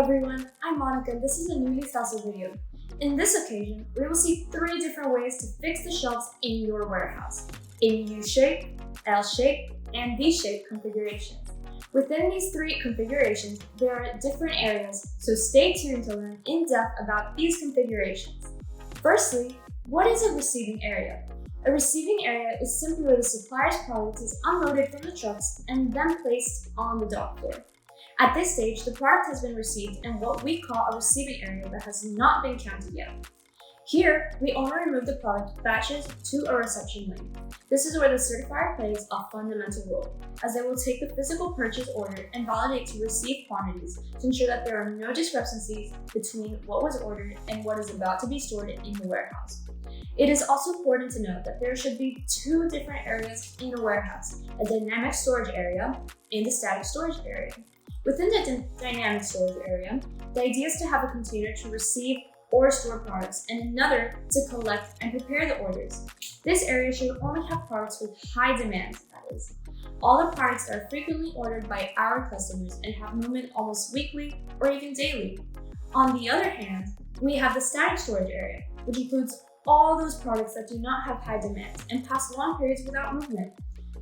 everyone, I'm Monica and this is a new Listaso video. In this occasion, we will see 3 different ways to fix the shelves in your warehouse, in U-shape, L-shape, and V-shape configurations. Within these 3 configurations, there are different areas, so stay tuned to learn in depth about these configurations. Firstly, what is a receiving area? A receiving area is simply where the supplier's product is unloaded from the trucks and then placed on the dock floor. At this stage, the product has been received in what we call a receiving area that has not been counted yet. Here, we only remove the product batches to a reception lane. This is where the certifier plays a fundamental role, as they will take the physical purchase order and validate to receive quantities to ensure that there are no discrepancies between what was ordered and what is about to be stored in the warehouse. It is also important to note that there should be 2 different areas in a warehouse, a dynamic storage area and a static storage area. Within the dynamic storage area, the idea is to have a container to receive or store products and another to collect and prepare the orders. This area should only have products with high demand, that is. All the products that are frequently ordered by our customers and have movement almost weekly or even daily. On the other hand, we have the static storage area, which includes all those products that do not have high demand and pass long periods without movement.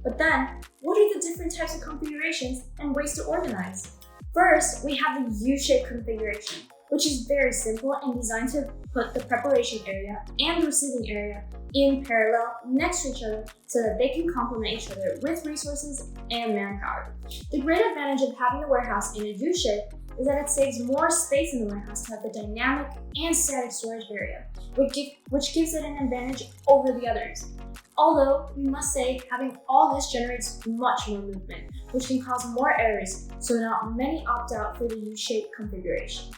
But then, what are the different types of configurations and ways to organize? First, we have the U-shaped configuration, which is very simple and designed to put the preparation area and the receiving area in parallel next to each other so that they can complement each other with resources and manpower. The great advantage of having a warehouse in a U-shape is that it saves more space in the warehouse to have the dynamic and static storage area, which gives it an advantage over the others. Although, we must say, having all this generates much more movement, which can cause more errors, so not many opt out for the U-shaped configuration.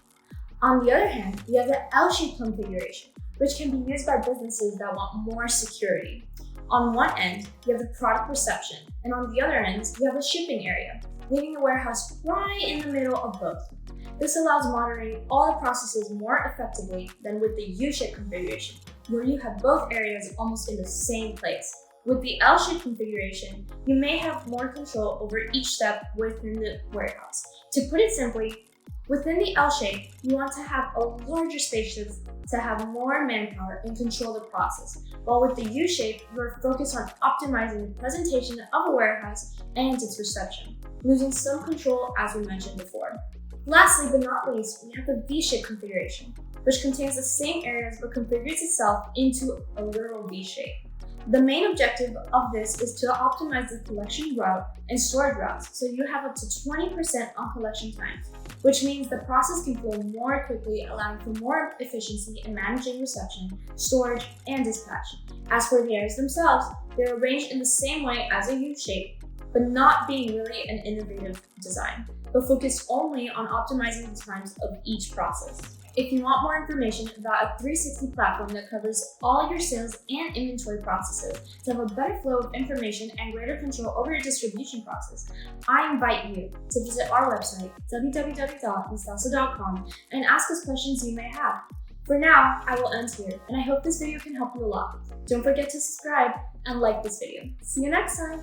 On the other hand, we have the L-shaped configuration, which can be used by businesses that want more security. On one end, you have the product reception, and on the other end, you have the shipping area, leaving the warehouse right in the middle of both. This allows monitoring all the processes more effectively than with the U-shaped configuration, where you have both areas almost in the same place. With the L-shaped configuration, you may have more control over each step within the warehouse. To put it simply, within the L-shape, you want to have a larger space to have more manpower and control the process, while with the U-shape, you are focused on optimizing the presentation of a warehouse and its reception, losing some control as we mentioned before. Lastly but not least, we have the V-shaped configuration, which contains the same areas but configures itself into a literal V-shape. The main objective of this is to optimize the collection route and storage routes so you have up to 20% on collection times, which means the process can flow more quickly, allowing for more efficiency in managing reception, storage, and dispatch. As for the areas themselves, they're arranged in the same way as a U-shape, but not being really an innovative design, but focused only on optimizing the times of each process. If you want more information about a 360 platform that covers all your sales and inventory processes to have a better flow of information and greater control over your distribution process, I invite you to visit our website, www.listaso.com, and ask us questions you may have. For now, I will end here, and I hope this video can help you a lot. Don't forget to subscribe and like this video. See you next time!